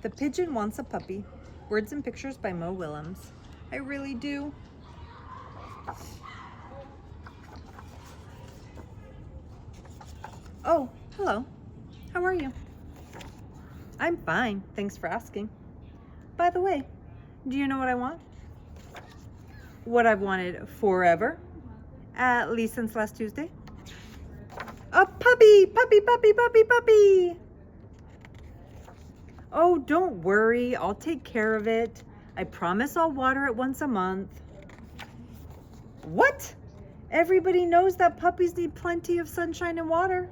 The Pigeon Wants a Puppy. Words and pictures by Mo Willems. I really do. Oh, hello. How are you? I'm fine. Thanks for asking. By the way, do you know what I want? What I've wanted forever, at least since last Tuesday. A puppy, puppy, puppy, puppy, puppy. Oh, don't worry. I'll take care of it. I promise I'll water it once a month. What? Everybody knows that puppies need plenty of sunshine and water.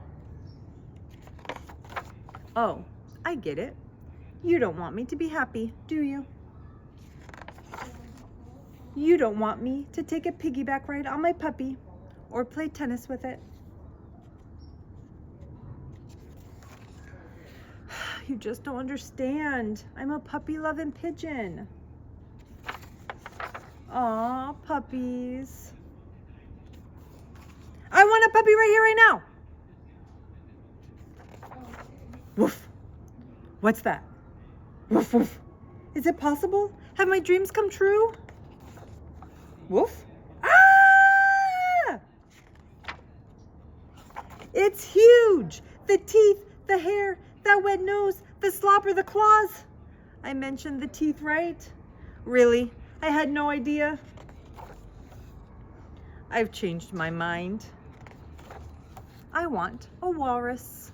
Oh, I get it. You don't want me to be happy, do you? You don't want me to take a piggyback ride on my puppy or play tennis with it. You just don't understand. I'm a puppy-loving pigeon. Aw, puppies. I want a puppy right here, right now. Woof. What's that? Woof, woof. Is it possible? Have my dreams come true? Woof. Ah! It's huge. The teeth, the hair, that wet nose, the slobber, the claws. I mentioned the teeth, right? Really? I had no idea. I've changed my mind. I want a walrus.